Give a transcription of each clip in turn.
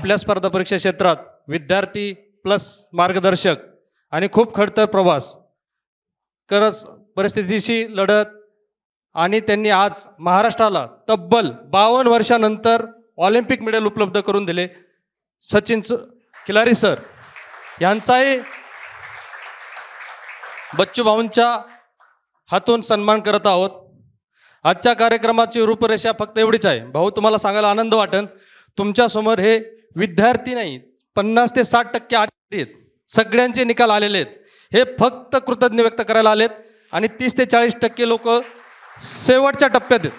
आपल्या स्पर्धा परीक्षा क्षेत्रात विद्यार्थी प्लस मार्गदर्शक आणि खूप खडतर प्रवास करत परिस्थितीशी लढत आणि त्यांनी आज महाराष्ट्राला तब्बल 52 वर्षानंतर ऑलिम्पिक मेडल उपलब्ध करून दिले. सचिन खिलारी सर यांचाही बच्चू भाऊंच्या हातून सन्मान करत आहोत. आजच्या कार्यक्रमाची रूपरेषा फक्त एवढीच आहे. भाऊ, तुम्हाला सांगायला आनंद वाटेल, तुमच्यासमोर हे विद्यार्थी नाही 50 ते 60% आहेत, सगळ्यांचे निकाल आलेले आहेत. हे फक्त कृतज्ञ व्यक्त करायला आलेत आणि 30 ते 40% लोक शेवटच्या टप्प्यात आहेत.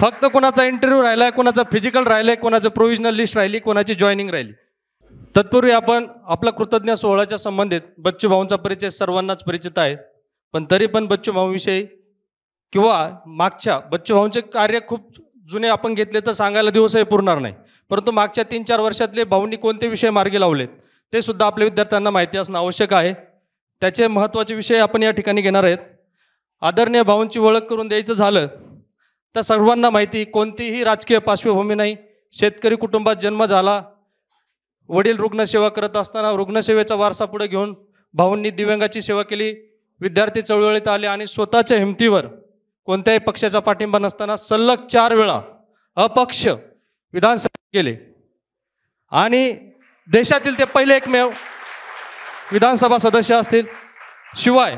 फक्त कोणाचा इंटरव्ह्यू राहिला आहे, कोणाचा फिजिकल राहिलं आहे, कोणाचं प्रोव्हिजनल लिस्ट राहिली, कोणाची जॉईनिंग राहिली. तत्पूर्वी आपण आपला कृतज्ञ सोहळ्याच्या संबंधित बच्चू भाऊंचा परिचय सर्वांनाच परिचित आहे, पण तरी पण बच्चू भाऊंविषयी किंवा मागच्या बच्चू भाऊंचे कार्य खूप जुने आपण घेतले तर सांगायला दिवसही पुरणार नाही, परंतु मागच्या 3-4 वर्षातले भाऊंनी कोणते विषय मार्गी लावलेत ते सुद्धा आपल्या विद्यार्थ्यांना माहिती असणं आवश्यक आहे. त्याचे महत्त्वाचे विषय आपण या ठिकाणी घेणार आहेत. आदरणीय भाऊंची ओळख करून द्यायचं झालं तर सर्वांना माहिती, कोणतीही राजकीय पार्श्वभूमी नाही, शेतकरी कुटुंबात जन्म झाला. वडील रुग्णसेवा करत असताना रुग्णसेवेचा वारसा पुढे घेऊन भाऊंनी दिव्यांगाची सेवा केली, विद्यार्थी चळवळीत आले आणि स्वतःच्या हिमतीवर कोणत्याही पक्षाचा पाठिंबा नसताना सलग 4 वेळा अपक्ष विधानसभेत गेले आणि देशातील ते पहिले एकमेव विधानसभा सदस्य असतील. शिवाय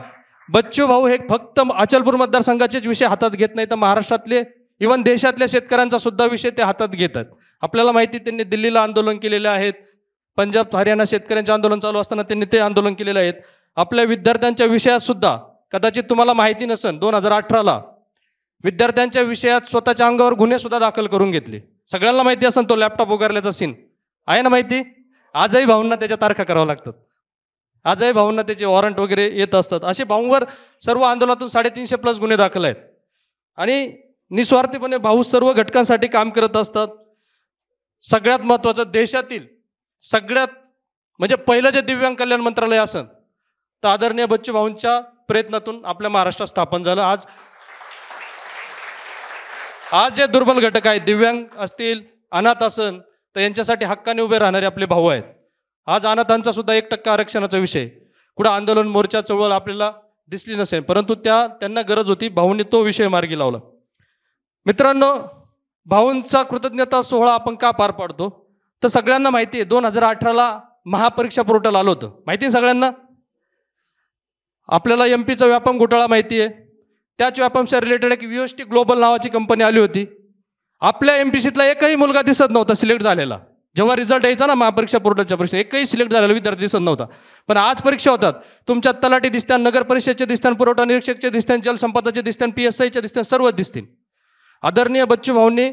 बच्चू भाऊ हे फक्त अचलपूर मतदारसंघाचेच विषय हातात घेत नाही तर महाराष्ट्रातले इव्हन देशातल्या शेतकऱ्यांचा सुद्धा विषय ते हातात घेतात. आपल्याला माहिती, त्यांनी दिल्लीला आंदोलन केलेले आहेत, पंजाब हरियाणा शेतकऱ्यांचे आंदोलन चालू असताना त्यांनी ते आंदोलन केलेले आहेत. आपल्या विद्यार्थ्यांच्या विषयात सुद्धा कदाचित तुम्हाला माहिती नसेल, 2018ला विद्यार्थ्यांच्या विषयात स्वतःच्या अंगावर गुन्हे सुद्धा दाखल करून घेतले. सगळ्यांना माहिती असेल तो लॅपटॉप उगारल्याचा सीन आहे ना माहिती. आजही भाऊंना त्याच्या तारखा कराव्या लागतात, आजही भाऊंना त्याचे वॉरंट वगैरे येत असतात. असे भाऊंवर सर्व आंदोलनातून 350+ गुन्हे दाखल आहेत आणि निस्वार्थीपणे भाऊ सर्व घटकांसाठी काम करत असतात. सगळ्यात महत्त्वाचं, देशातील सगळ्यात म्हणजे पहिलं जे दिव्यांग कल्याण मंत्रालय असेल तर आदरणीय बच्चू भाऊंच्या प्रयत्नातून आपल्या महाराष्ट्रात स्थापन झालं. आज जे दुर्बल घटक आहेत, दिव्यांग असतील, अनाथ असेल, तर यांच्यासाठी हक्काने उभे राहणारे आपले भाऊ आहेत. आज अनाथांचा सुद्धा 1% आरक्षणाचा विषय कुठं आंदोलन, मोर्चा, चळवळ आपल्याला दिसली नसेल, परंतु त्यांना गरज होती, भाऊंनी तो विषय मार्गी लावला. मित्रांनो, भाऊंचा कृतज्ञता सोहळा आपण का पार पाडतो तर सगळ्यांना माहिती आहे 2018ला महापरीक्षा पोर्टल आलं होतं, माहिती आहे सगळ्यांना. आपल्याला MP चा व्यापम घोटाळा माहिती आहे, त्याच व्यापमच्या रिलेटेड एक VST ग्लोबल नावाची कंपनी आली होती. आपल्या MPSCतला एकही मुलगा दिसत नव्हता सिलेक्ट झालेला. जेव्हा रिझल्ट यायचा ना महापरीक्षा पोर्टलच्या परीक्षा, एकही सिलेक्ट झालेला विद्यार्थी दिसत नव्हता. पण आज परीक्षा होतात, तुमच्या तलाठी दिसत्यान, नगर परिषदचे दिसत्यान, पुरवठा निरीक्षकचे दिसत्यान, जलसंपदाचे दिसत्यान, PSIचे दिसत्यान, सर्व दिसतील. आदरणीय बच्चू भाऊंनी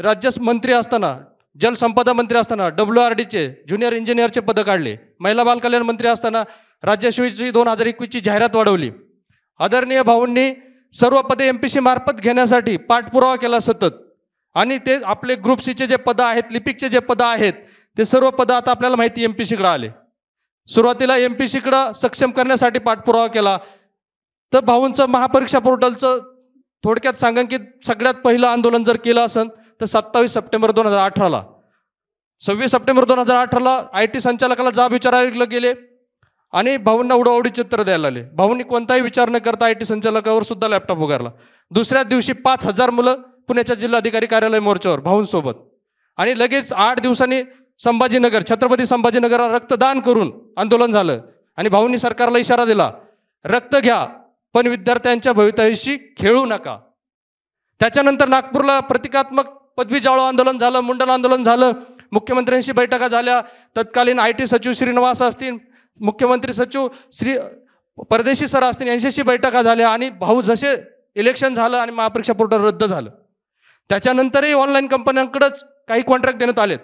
राज्यमंत्री असताना, जलसंपदा मंत्री असताना WRDचे ज्युनियर इंजिनियरचे पदं काढले. महिला बाल कल्याण मंत्री असताना राज्यसेवेची 2021ची जाहिरात वाढवली. आदरणीय भाऊंनी सर्व पदे MPSC मार्फत घेण्यासाठी पाठपुरावा केला सतत आणि ते आपले ग्रुप Cचे जे पदं आहेत, लिपिकचे जे पदं आहेत, ते सर्व पदं आता आपल्याला माहिती MPSCकडे आले. सुरुवातीला MPSCकडं सक्षम करण्यासाठी पाठपुरावा केला. तर भाऊंचं महापरीक्षा पोर्टलचं थोडक्यात सांगा की सगळ्यात पहिलं आंदोलन जर केलं असेल तर 27 सप्टेंबर 2018ला, 26 सप्टेंबर 2018ला IT संचालकाला जाब विचारायला गेले आणि भाऊंना उडवाउडीची उत्तर द्यायला लागले. भाऊंनी कोणताही विचार न करता IT संचालकावर सुद्धा लॅपटॉप उगारला. दुसऱ्या दिवशी 5000 मुलं पुण्याच्या जिल्हाधिकारी कार्यालय मोर्चावर भाऊंसोबत आणि लगेच 8 दिवसांनी संभाजीनगर, छत्रपती संभाजीनगरला रक्तदान करून आंदोलन झालं आणि भाऊंनी सरकारला इशारा दिला, रक्त घ्या पण विद्यार्थ्यांच्या भवितव्याशी खेळू नका. त्याच्यानंतर नागपूरला प्रतिकात्मक पदवी जाळो आंदोलन झालं, मुंडन आंदोलन झालं, मुख्यमंत्र्यांशी बैठका झाल्या, तत्कालीन IT सचिव श्रीनिवास असतील, मुख्यमंत्री सचिव परदेशी सर असतील, यांच्याशी बैठका झाल्या आणि भाऊ जसे इलेक्शन झालं आणि महापरीक्षा पोर्टल रद्द झालं, त्याच्यानंतरही ऑनलाईन कंपन्यांकडेच काही कॉन्ट्रॅक्ट देण्यात आलेत.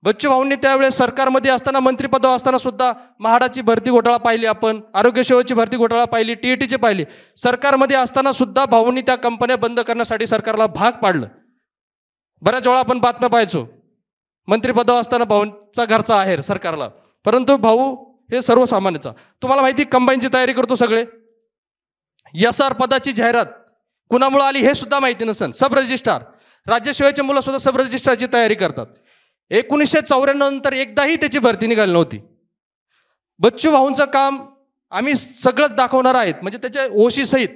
बच्चू भाऊंनी त्यावेळेस सरकारमध्ये असताना, मंत्रिपदावर असताना सुद्धा म्हाडाची भरती घोटाळा पाहिली, आपण आरोग्य सेवेची भरती घोटाळा पाहिली, TETची पाहिली. सरकारमध्ये असताना सुद्धा भाऊंनी त्या कंपन्या बंद करण्यासाठी सरकारला भाग पाडलं. बऱ्याच वेळा आपण बातम्या पाहायचो, मंत्रिपदावर असताना भाऊंचा घरचा आहेर सरकारला, परंतु भाऊ हे सर्वसामान्याचा. तुम्हाला माहिती, कंबाईनची तयारी करतो सगळे. SR पदाची जाहिरात कुणामुळे आली हे सुद्धा माहिती नसेल. सब रजिस्ट्रार, राज्यसेवेचे मुलं सुद्धा सब रजिस्ट्रारची तयारी करतात. 1994 नंतर एकदाही त्याची भरती निघाली नव्हती. बच्चू भाऊंचं काम आम्ही सगळंच दाखवणार आहेत, म्हणजे त्याच्या ओशी सहित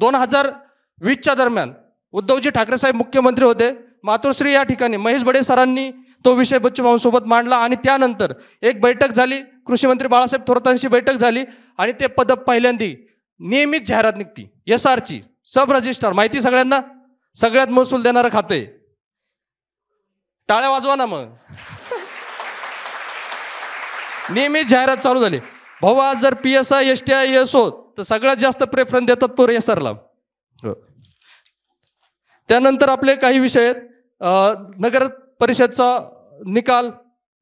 2020च्या दरम्यान उद्धवजी ठाकरे साहेब मुख्यमंत्री होते. मातोश्री या ठिकाणी महेश बडे सरांनी तो विषय बच्चू भाऊंसोबत मांडला आणि त्यानंतर एक बैठक झाली, कृषी मंत्री बाळासाहेब थोरातांशी बैठक झाली आणि ते पद पहिल्यांदी नियमित जाहिरात निघती SRची, सब रजिस्ट्रार, माहिती सगळ्यांना, सगळ्यात महसूल देणारं खाते. टाळ्या वाजवा ना मग. नियमित जाहिरात चालू झाली. भाऊ आज जर PSI STI असो तर सगळ्यात जास्त प्रेफरन्स देतात तो SRला. त्यानंतर आपले काही विषय आहेत. नगर परिषदचा निकाल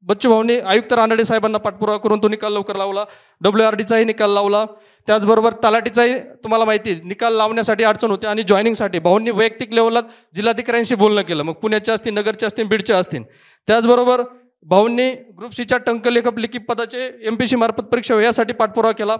बच्चू भाऊंनी आयुक्त रानडे साहेबांना पाठपुरावा करून तो निकाल लवकर लावला. WRDचाही निकाल लावला. त्याचबरोबर तलाठीचाही तुम्हाला माहिती आहे निकाल लावण्यासाठी अडचण होते आणि जॉईनिंगसाठी भाऊंनी वैयक्तिक लेवलला जिल्हाधिकाऱ्यांशी बोलणं केलं, मग पुण्याच्या असतील, नगरचे असतील, बीडचे असतील. त्याचबरोबर भाऊंनी ग्रुप सीच्या टंकलेखक लिखित पदाचे MPC मार्फत परीक्षा यासाठी पाठपुरावा केला.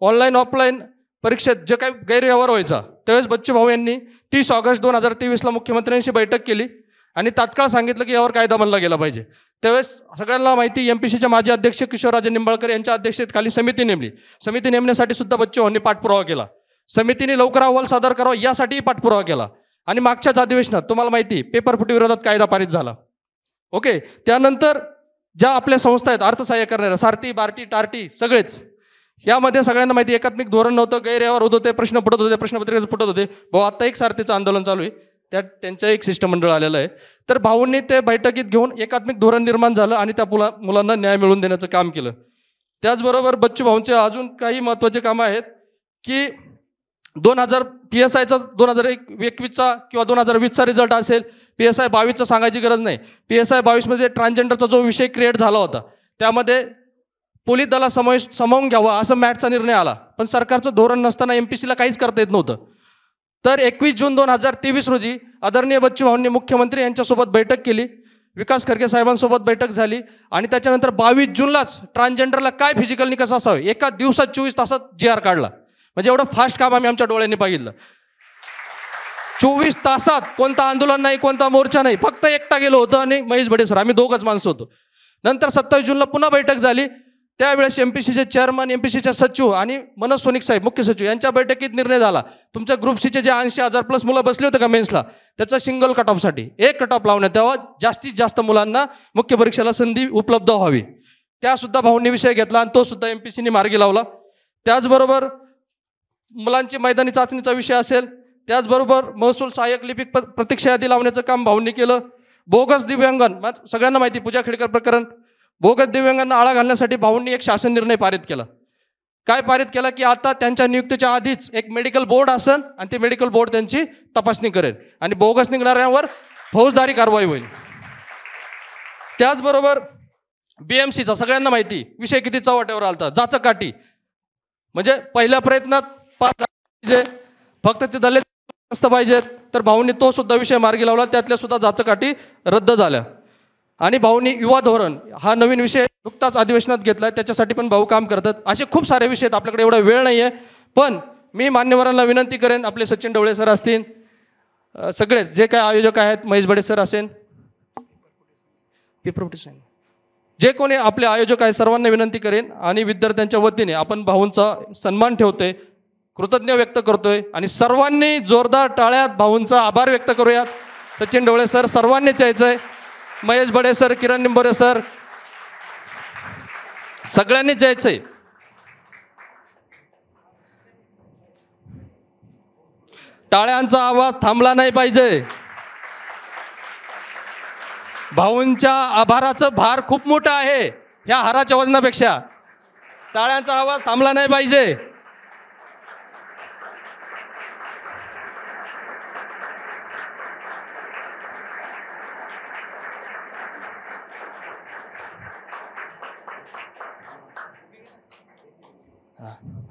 ऑनलाईन ऑफलाईन परीक्षेत जे काही गैरव्यवहार व्हायचा त्यावेळेस बच्चू भाऊ यांनी 30 ऑगस्ट 2023ला मुख्यमंत्र्यांशी बैठक केली आणि तात्काळ सांगितलं की यावर कायदा बनला गेला पाहिजे. त्यावेळेस सगळ्यांना माहिती MPCचे माजी अध्यक्ष किशोरराजे निंबाळकर यांच्या अध्यक्षतेखाली समिती नेमली. समिती नेमण्यासाठी सुद्धा बच्चू भाऊंनी पाठपुरावा केला. समितीने लवकर अहवाल सादर करावा यासाठीही पाठपुरावा केला. आणि मागच्याच अधिवेशनात तुम्हाला माहिती पेपरफुटी विरोधात कायदा पारित झाला. ओके. त्यानंतर ज्या आपल्या संस्था आहेत अर्थसहाय्य करणाऱ्या, सारथी, बार्टी, टार्टी सगळेच, यामध्ये सगळ्यांना माहिती एकात्मिक धोरण नव्हतं, गैरव्यवहार होत होते, प्रश्न पडत होते, प्रश्नपत्रिका फुटत होते. भाऊ आता एक सारथीचं आंदोलन चालू आहे, त्यात त्यांचं एक शिष्टमंडळ आलेलं आहे. तर भाऊंनी ते बैठकीत घेऊन एकात्मिक धोरण निर्माण झालं आणि त्या मुलांना न्याय मिळवून देण्याचं काम केलं. त्याचबरोबर बच्चू भाऊंचे अजून काही महत्त्वाचे कामं आहेत की 2000 PSIचा 2021चा किंवा 2020चा रिझल्ट असेल, PSI 22चा सांगायची गरज नाही. PSI 22मध्ये ट्रान्सजेंडरचा जो विषय क्रिएट झाला होता त्यामध्ये पोलीस दला सामावून घ्यावा असं मॅटचा निर्णय आला, पण सरकारचं धोरण नसताना MPCला काहीच करता येत नव्हतं. तर 21 जून 2023 रोजी आदरणीय बच्चू भाऊंनी मुख्यमंत्री यांच्यासोबत बैठक केली, विकास खरगे साहेबांसोबत बैठक झाली आणि त्याच्यानंतर 22 जूनलाच ट्रान्सजेंडरला काय फिजिकल निकष असावे एका दिवसात 24 तासात GR काढला. म्हणजे एवढं फास्ट काम आम्ही आमच्या डोळ्यांनी पाहिलं. 24 तासात कोणतं आंदोलन नाही, कोणता मोर्चा नाही, फक्त एकटा गेलो होतो आणि महेश बडे सर, आम्ही दोघंच माणसं होतो. नंतर 27 जूनला पुन्हा बैठक झाली. त्यावेळेस MPCचे चेअरमन, MPCचे सचिव आणि मनोज सोनिक साहेब मुख्य सचिव यांच्या बैठकीत निर्णय झाला, तुमच्या ग्रुप सीचे जे 80,000+ मुलं बसले होते का मेन्सला, त्याचा सिंगल कट ऑफसाठी एक कट ऑफ लावण्यात यावा, जास्तीत जास्त मुलांना मुख्य परीक्षेला संधी उपलब्ध व्हावी. त्यासुद्धा भाऊंनी विषय घेतला आणि तो सुद्धा MPCने मार्गी लावला. त्याचबरोबर मुलांची मैदानी चाचणीचा विषय असेल, त्याचबरोबर महसूल सहाय्यक लिपिक प्रतीक्षा यादी लावण्याचं काम भाऊंनी केलं. बोगस दिव्यांगन, सगळ्यांना माहिती पूजा खेडकर प्रकरण, बोगस दिव्यांगांना आळा घालण्यासाठी भाऊंनी एक शासन निर्णय पारित केला. काय पारित केला की आता त्यांच्या नियुक्तीच्या आधीच एक मेडिकल बोर्ड असेल आणि ते मेडिकल बोर्ड त्यांची तपासणी करेल आणि बोगस निघणाऱ्यांवर फौजदारी कारवाई होईल. त्याचबरोबर BMCचा सगळ्यांना माहिती विषय किती चव्हाट्यावर आलता, जाचकाठी, म्हणजे पहिल्या प्रयत्नात पास पाहिजे, फक्त ते दलित असतं पाहिजेत, तर भाऊंनी तो सुद्धा विषय मार्गी लावला, त्यातल्या सुद्धा जाचकाठी रद्द झाल्या. आणि भाऊंनी युवा धोरण हा नवीन विषय नुकताच अधिवेशनात घेतला, त्याच्यासाठी पण भाऊ काम करतात. असे खूप सारे विषय आहेत, आपल्याकडे एवढा वेळ नाही आहे, पण मी मान्यवरांना विनंती करेन, आपले सचिन ढवळे सर असतील, सगळेच जे काय आयोजक आहेत, महेश बडे सर असेल, जे कोणी आपले आयोजक आहेत सर्वांना विनंती करेन आणि विद्यार्थ्यांच्या वतीने आपण भाऊंचा सन्मान ठेवतोय, कृतज्ञ व्यक्त करतोय आणि सर्वांनी जोरदार टाळ्यात भाऊंचा आभार व्यक्त करूयात. सचिन ढवळे सर सर्वांनीच यायचंय, महेश बडे सर, किरण निंबोरे सर, सगळ्यांनीच यायचंय. टाळ्यांचा आवाज थांबला नाही पाहिजे. भाऊंच्या आभाराचं भार खूप मोठं आहे ह्या हाराच्या वजनापेक्षा. टाळ्यांचा आवाज थांबला नाही पाहिजे.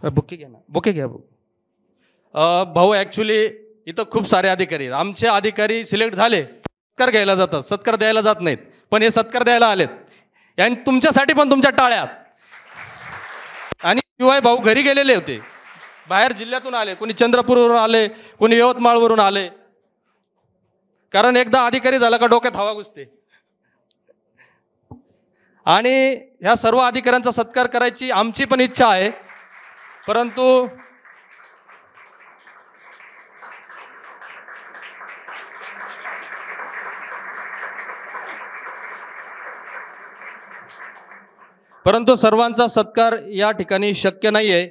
बुके घ्या ना, बुके घ्या भाऊ. ॲक्च्युली इथं खूप सारे अधिकारी, आमचे अधिकारी सिलेक्ट झाले, सत्कार घ्यायला जातात, सत्कार द्यायला जात नाहीत, पण हे सत्कार द्यायला आलेत. आणि तुमच्यासाठी पण तुमच्या टाळ्यात. आणि शिवाय भाऊ घरी गेलेले होते, बाहेर जिल्ह्यातून आले, कोणी चंद्रपूरवरून आले, कोणी यवतमाळवरून आले, कारण एकदा अधिकारी झाला का डोक्यात हवा घुसते. आणि ह्या सर्व अधिकाऱ्यांचा सत्कार करायची आमची पण इच्छा आहे, परंतु सर्वांचा सत्कार या ठिकाणी शक्य नाही आहे.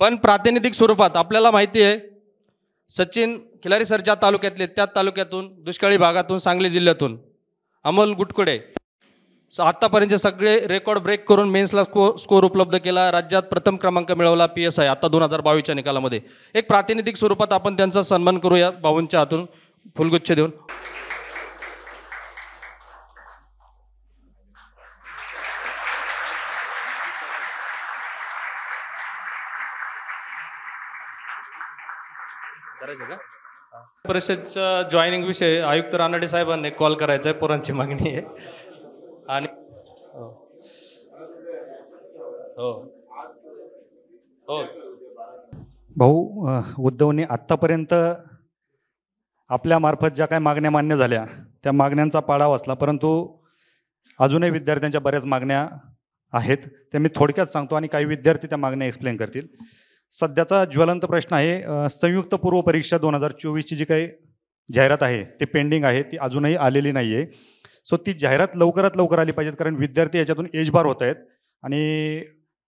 पण प्रातिनिधिक स्वरूपात आपल्याला माहिती आहे, सचिन खिलारी सर ज्या तालुक्यातले त्या तालुक्यातून, दुष्काळी भागातून, सांगली जिल्ह्यातून, अमोल गुटकुडे आत्तापर्यंत सगळे रेकॉर्ड ब्रेक करून मेन्सला स्कोर उपलब्ध केला, राज्यात प्रथम क्रमांक मिळवला PSI आता 2022च्या निकालामध्ये. एक प्रातिनिधिक स्वरूपात आपण त्यांचा सन्मान करूया भाऊंच्या हातून फुलगुच्छ देऊन. परिषदच्या जॉईनिंग विषयी आयुक्त रानडे साहेबांनी कॉल करायचा आहे, पोरांची मागणी आहे. आणि हो हो भाऊ, उद्धवने आत्तापर्यंत आपल्यामार्फत ज्या काही मागण्या मान्य झाल्या त्या मागण्यांचा पाडा वाचला, परंतु अजूनही विद्यार्थ्यांच्या बऱ्याच मागण्या आहेत. त्या मी थोडक्यात सांगतो आणि काही विद्यार्थी त्या मागण्या एक्सप्लेन करतील. सध्याचा ज्वलंत प्रश्न आहे संयुक्त पूर्व परीक्षा 2024ची जी काही जाहिरात आहे ते पेंडिंग आहे, ती अजूनही आलेली नाही आहे. सो ती जाहिरात लवकरात लवकर आली पाहिजेत, कारण विद्यार्थी याच्यातून एजबार होत आहेत आणि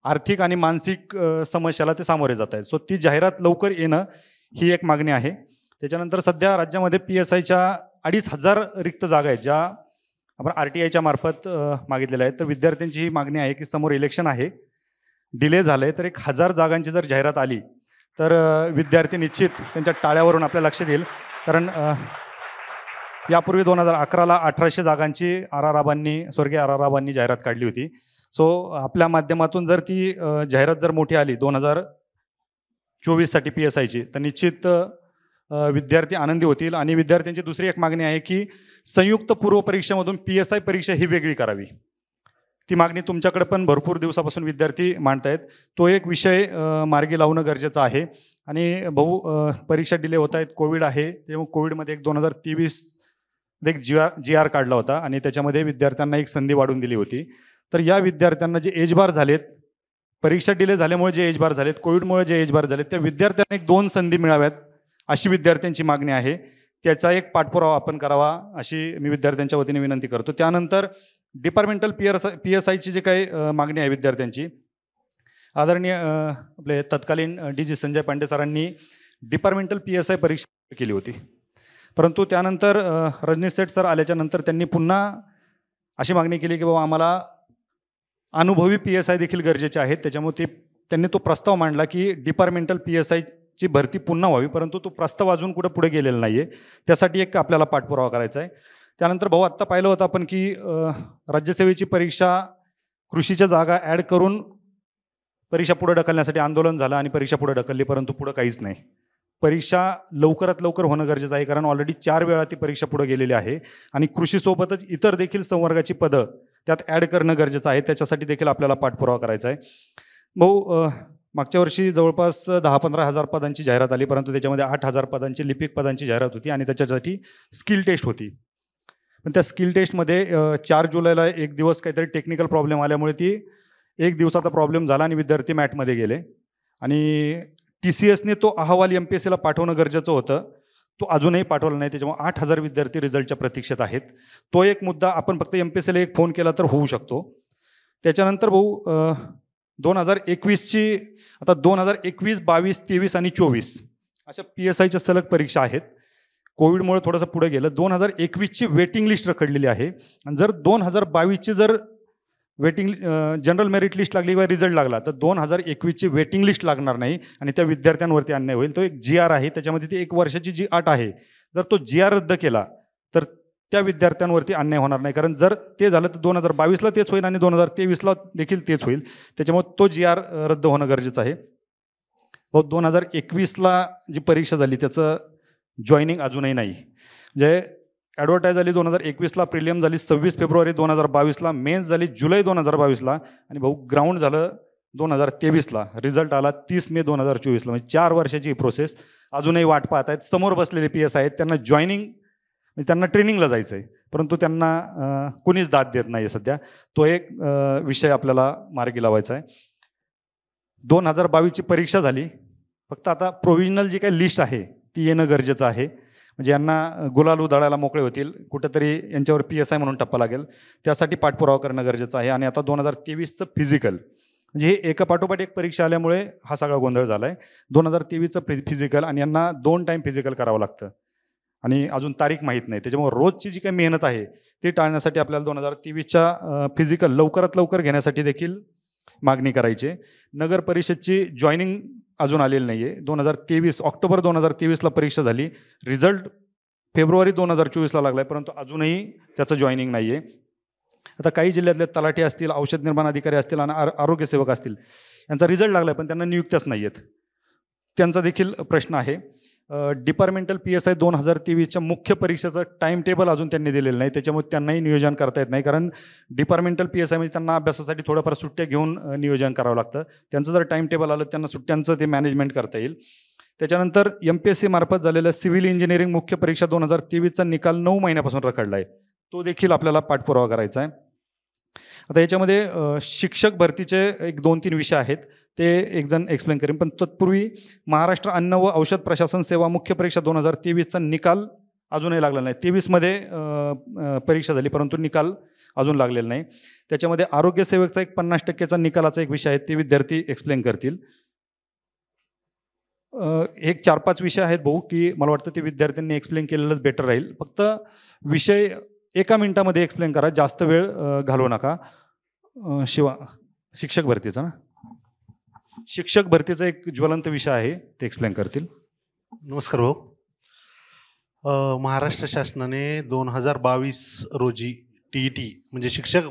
आर्थिक आणि मानसिक समस्याला ते सामोरे जात आहेत. सो ती जाहिरात लवकर येणं ही एक मागणी आहे. त्याच्यानंतर सध्या राज्यामध्ये PSIच्या 2500 रिक्त जागा आहेत, ज्या आपण RTIच्या मार्फत मागितलेल्या आहेत. तर विद्यार्थ्यांची ही मागणी आहे की समोर इलेक्शन आहे, डिले झालं आहे, तर 1000 जागांची जर जाहिरात आली तर विद्यार्थी निश्चित त्यांच्या टाळ्यावरून आपल्या लक्ष देईल. कारण यापूर्वी 2011ला 1800 जागांची स्वर्गीय RR राबांनी जाहिरात काढली होती. सो आपल्या माध्यमातून जर ती जाहिरात जर मोठी आली 2024साठी PSIची, तर निश्चित विद्यार्थी आनंदी होतील. आणि विद्यार्थ्यांची दुसरी एक मागणी आहे की संयुक्त पूर्व परीक्षेमधून PSI परीक्षा ही वेगळी करावी. ती मागणी तुमच्याकडे पण भरपूर दिवसापासून विद्यार्थी मांडतायत. तो एक विषय मार्गी लावणं गरजेचं आहे. आणि भाऊ, परीक्षा डिले होत आहेत, कोविड आहे, तेव्हा कोविडमध्ये एक 2023 एक GR काढला होता आणि त्याच्यामध्ये विद्यार्थ्यांना एक संधी वाढून दिली होती. तर या विद्यार्थ्यांना जे एजबार झालेत, परीक्षा डिले झाल्यामुळे जे एजबार झालेत, कोविडमुळे जे एजबार झालेत, त्या विद्यार्थ्यांना एक 2 संधी मिळाव्यात अशी विद्यार्थ्यांची मागणी आहे. त्याचा एक पाठपुरावा आपण करावा अशी मी विद्यार्थ्यांच्या वतीने विनंती करतो. त्यानंतर डिपार्टमेंटल PSIची जी काही मागणी आहे विद्यार्थ्यांची, आदरणीय आपले तत्कालीन DG संजय पांडे सरांनी डिपार्टमेंटल PSI परीक्षा केली होती, परंतु त्यानंतर रजनीश सेठ सर आल्याच्या नंतर त्यांनी पुन्हा अशी मागणी केली की बाबा आम्हाला अनुभवी PSI देखील गरजेचे आहेत. त्याच्यामुळे त्यांनी तो प्रस्ताव मांडला की डिपार्टमेंटल PSIची भरती पुन्हा व्हावी, परंतु तो प्रस्ताव अजून कुठे पुढे गेलेला नाही आहे. त्यासाठी एक आपल्याला पाठपुरावा करायचा आहे. त्यानंतर भाऊ, आत्ता पाहिलं होतं आपण की राज्यसेवेची परीक्षा कृषीच्या जागा ॲड करून परीक्षा पुढे ढकलण्यासाठी आंदोलन झालं आणि परीक्षा पुढे ढकलली, परंतु पुढं काहीच नाही. परीक्षा लवकरात लवकर होणं गरजेचं आहे, कारण ऑलरेडी 4 वेळा ती परीक्षा पुढे गेलेली आहे आणि कृषीसोबतच इतर देखील संवर्गाची पदं त्यात ॲड करणं गरजेचं आहे. त्याच्यासाठी देखील आपल्याला पाठपुरावा करायचा आहे. भाऊ, मागच्या वर्षी जवळपास 10-15 हजार पदांची जाहिरात आली, परंतु त्याच्यामध्ये 8000 पदांची लिपिक पदांची जाहिरात होती आणि त्याच्यासाठी स्किल टेस्ट होती. पण त्या स्किल टेस्टमध्ये 4 जुलैला एक दिवस काहीतरी टेक्निकल प्रॉब्लेम आल्यामुळे ती 1 दिवसाचा प्रॉब्लेम झाला आणि विद्यार्थी मॅटमध्ये गेले. आणि TCSने तो अहवाल MPSCला पाठवणं गरजेचं होतं, तो अजूनही पाठवला नाही. त्याच्यामुळे 8000 विद्यार्थी रिझल्टच्या प्रतीक्षेत आहेत. तो एक मुद्दा आपण फक्त MPSCला एक फोन केला तर होऊ शकतो. त्याच्यानंतर भाऊ, 2021ची आता 2021, 22, 23 आणि 24 अशा PSIच्या सलग परीक्षा आहेत. कोविडमुळे थोडंसं पुढे गेलं. 2021ची वेटिंग लिस्ट रखडलेली आहे आणि जर 2022ची जर वेटिंग जनरल मेरिट लिस्ट लागली किंवा रिझल्ट लागला तर 2021ची वेटिंग लिस्ट लागणार नाही आणि त्या विद्यार्थ्यांवरती अन्याय होईल. तो एक GR आहे, त्याच्यामध्ये ती 1 वर्षाची जी अट आहे, जर तो GR रद्द केला तर त्या विद्यार्थ्यांवरती अन्याय होणार नाही. कारण जर ते झालं तर 2022ला तेच होईल आणि 2023ला देखील तेच होईल. त्याच्यामुळे तो GR रद्द होणं गरजेचं आहे. 2021ला जी परीक्षा झाली त्याचं जॉईनिंग अजूनही नाही. म्हणजे ॲडव्हर्टाईज झाली 2021ला, प्रिलियम झाली 26 फेब्रुवारी 2022ला, मेन्स झाली जुलै 2022ला आणि भाऊ ग्राउंड झालं 2023ला. रिझल्ट आला 30 मे 2024ला. म्हणजे 4 वर्षाची ही प्रोसेस. अजूनही वाट पाहत आहेत. समोर बसलेले PS आहेत, त्यांना जॉईनिंग म्हणजे त्यांना ट्रेनिंगला जायचं आहे. परंतु त्यांना कुणीच दाद देत नाही सध्या. तो एक विषय आपल्याला मार्गी लावायचा आहे. 2022ची परीक्षा झाली, फक्त आता प्रोव्हिजनल जी काही लिस्ट आहे ती येणं गरजेचं आहे. म्हणजे यांना गुलाल उधळायला मोकळे होतील, कुठंतरी यांच्यावर PSI म्हणून टप्पा लागेल, त्यासाठी पाठपुरावा करणं गरजेचं आहे. आणि आता 2023चं फिजिकल, म्हणजे हे एकापाठोपाठ एक परीक्षा आल्यामुळे हा सगळा गोंधळ झाला आहे. 2023चं फिजिकल आणि यांना 2 टाईम फिजिकल करावं लागतं आणि अजून तारीख माहीत नाही. त्याच्यामुळे रोजची जी काही मेहनत आहे ती टाळण्यासाठी आपल्याला 2023च्या फिजिकल लवकरात लवकर घेण्यासाठी देखील मागणी करायची. नगर परिषदची जॉईनिंग अजून आलेली नाही आहे. 2023 ऑक्टोबर 2023ला परीक्षा झाली, रिझल्ट फेब्रुवारी 2024ला लागला आहे, परंतु अजूनही त्याचं जॉईनिंग नाही आहे. आता काही जिल्ह्यातले तलाठी असतील, औषध निर्माण अधिकारी असतील आणि आरोग्यसेवक असतील, यांचा रिझल्ट लागला आहे पण त्यांना नियुक्त्याच नाही आहेत. त्यांचा देखील प्रश्न आहे. डिपार्टमेंटल PSI 2023च्या मुख्य परीक्षेचं टाईम टेबल अजून त्यांनी दिलेलं नाही, त्याच्यामुळे त्यांनाही नियोजन करता येत नाही. कारण डिपार्टमेंटल PSI म्हणजे त्यांना अभ्यासासाठी थोडंफार सुट्ट्या घेऊन नियोजन करावं लागतं. त्यांचं जर टाईम टेबल आलं त्यांना सुट्ट्यांचं ते मॅनेजमेंट करता येईल. त्याच्यानंतर MPSC मार्फत झालेल्या सिव्हिल इंजिनिअरिंग मुख्य परीक्षा 2023चा निकाल 9 महिन्यापासून रखडला आहे, तो देखील आपल्याला पाठपुरावा करायचा आहे. आता याच्यामध्ये शिक्षक भरतीचे एक 2-3 विषय आहेत, ते एक जण एक्सप्लेन करेन. पण तत्पूर्वी महाराष्ट्र अन्न व औषध प्रशासन सेवा मुख्य परीक्षा 2023चा निकाल अजूनही लागलेला नाही. 23मध्ये परीक्षा झाली परंतु निकाल अजून लागलेला नाही. त्याच्यामध्ये आरोग्यसेवकचा एक 50%चा निकालाचा एक विषय आहे, ते विद्यार्थी एक्सप्लेन करतील. एक 4-5 विषय आहेत भाऊ की मला वाटतं ते विद्यार्थ्यांनी एक्सप्लेन केलेलंच बेटर राहील. फक्त विषय 1 मिनिटामध्ये एक्सप्लेन करा, जास्त वेळ घालवू नका. शिक्षक भरतीचा ना, शिक्षक भरतीचा एक ज्वलंत विषय आहे, ते एक्सप्लेन करतील. नमस्कार भाऊ. महाराष्ट्र शासनाने 2022 रोजी TET म्हणजे शिक्षक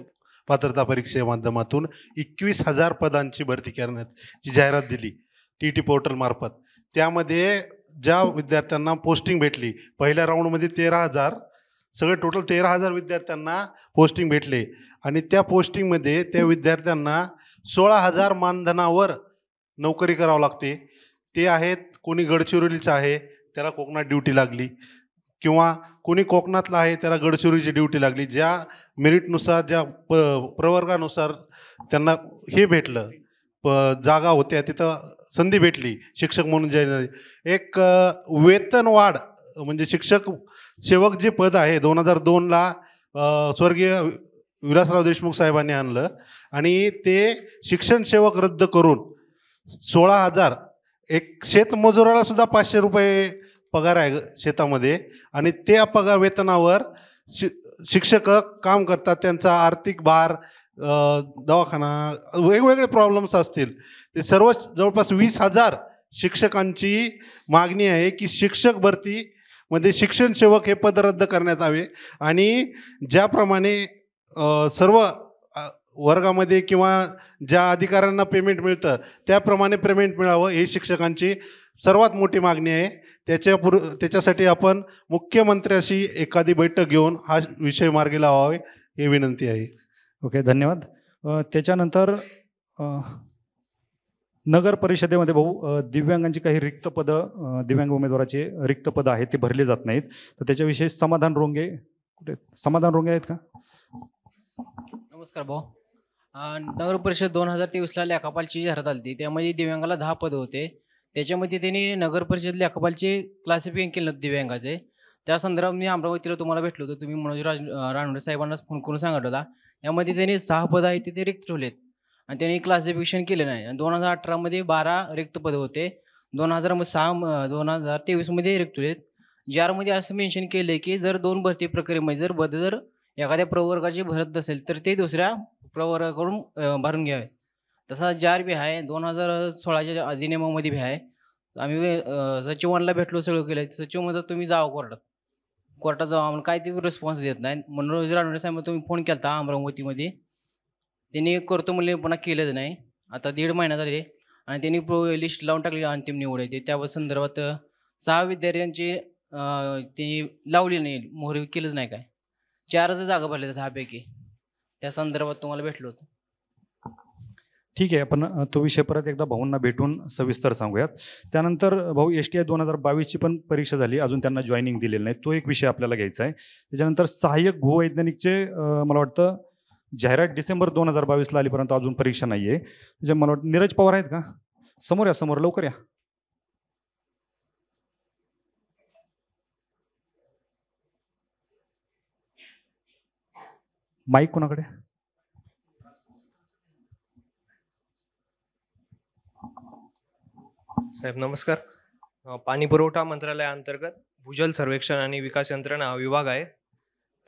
पात्रता परीक्षेच्या माध्यमातून 21,000 पदांची भरती करण्याची जाहिरात दिली TET पोर्टल मार्फत. त्यामध्ये ज्या विद्यार्थ्यांना पोस्टिंग भेटली, पहिल्या राऊंडमध्ये 13,000, सगळे टोटल 13,000 विद्यार्थ्यांना पोस्टिंग भेटले आणि त्या पोस्टिंगमध्ये त्या विद्यार्थ्यांना 16,000 मानधनावर नोकरी करावं लागते. ते आहेत, कोणी गडचिरोलीचं आहे त्याला कोकणात ड्युटी लागली, किंवा कोणी कोकणातला आहे त्याला गडचिरोलीची ड्युटी लागली. ज्या मेरिटनुसार, ज्या प्रवर्गानुसार त्यांना हे भेटलं, जागा होत्या तिथं संधी भेटली शिक्षक म्हणून एक वेतन वाढ. म्हणजे शिक्षक सेवक जे पद आहे 2002ला स्वर्गीय विलासराव देशमुख साहेबांनी आणलं आणि ते शिक्षण सेवक रद्द करून 16,000, एक शेतमजुराला सुद्धा 500 रुपये पगार आहे शेतामध्ये आणि त्या पगार वेतनावर शिक्षक काम करतात. त्यांचा आर्थिक भार, दवाखाना, वेगवेगळे प्रॉब्लेम्स असतील, ते सर्व जवळपास 20,000 शिक्षकांची मागणी आहे की शिक्षक भरतीमध्ये शिक्षण सेवक हे पद रद्द करण्यात यावे आणि ज्याप्रमाणे सर्व वर्गामध्ये किंवा ज्या अधिकाऱ्यांना पेमेंट मिळतं त्याप्रमाणे पेमेंट मिळावं, ही शिक्षकांची सर्वात मोठी मागणी आहे. त्याच्यासाठी आपण मुख्यमंत्र्याशी एखादी बैठक घेऊन हा विषय मार्गी लावावे ही विनंती आहे. ओके, धन्यवाद. त्याच्यानंतर नगर परिषदेमध्ये भाऊ दिव्यांगांची काही रिक्त पदं, दिव्यांग उमेदवाराचे रिक्त पदं आहेत ते भरले जात नाहीत, तर त्याच्याविषयी समाधान रोंगे, कुठे समाधान रोंगे आहेत का? नमस्कार भाऊ. नगर परिषद 2023ला लेखापालची जाहिरात आली, त्यामध्ये दिव्यांगाला 10 पदं होते. त्याच्यामध्ये त्यांनी नगर परिषद लेखापालचे क्लासिफिकेशन केलं दिव्यांगाचे. त्या संदर्भात मी अमरावतीला तुम्हाला भेटलो होतो, तुम्ही मनोज रानडे साहेबांना फोन करून सांगितलं होता. यामध्ये त्यांनी 6 पदं आहेत ते रिक्त ठेवलेत आणि त्यांनी क्लासिफिकेशन केलं नाही. आणि 2018मध्ये 12 रिक्त पदं होते, 2023मध्ये रिक्त ठेवलेत. ज्यामध्ये असं मेन्शन केलं आहे की जर 2 भरती प्रक्रियेमध्ये जर एखाद्या प्रवर्गाची भरत असेल तर ते दुसऱ्या प्रवर्गाकडून भरून घ्यावे. तसा जार बी आहे, 2016च्या अधिनियमामध्ये बी आहे. आम्ही सचिवांना भेटलो, सगळं केलं. सचिव म्हणतात तुम्ही जावं कोर्टात जावं, आम्हाला काय ते रिस्पॉन्स देत नाही. मनोज रानडे साहेब तुम्ही फोन केला होता अमरावतीमध्ये, त्यांनी करतो म्हणले पुन्हा केलंच नाही. आता 1.5 महिना झाले आणि त्यांनी लिस्ट लावून टाकली, अंतिम निवड आहे ते. त्या संदर्भात 6 विद्यार्थ्यांची त्यांनी लावली नाही, मोहर केलंच नाही. काय 4च जागा भरल्या 10 पैकी. त्या संदर्भात तुम्हाला भेटलो होतो. ठीक आहे, आपण तो विषय परत एकदा भाऊंना भेटून सविस्तर सांगूयात. त्यानंतर भाऊ STI 2022ची पण परीक्षा झाली, अजून त्यांना जॉईनिंग दिलेलं नाही, तो एक विषय आपल्याला घ्यायचा आहे. त्याच्यानंतर सहाय्यक भूवैज्ञानिकचे मला वाटतं जाहिरात डिसेंबर 2022ला आली, परंतु अजून परीक्षा नाही आहे. म्हणजे मला वाटतं नीरज पवार आहेत का? समोर या, समोर लवकर या. माईक कोणाकडे? साहेब नमस्कार. पाणी पुरवठा मंत्रालयाअंतर्गत भूजल सर्वेक्षण आणि विकास यंत्रणा हा विभाग आहे.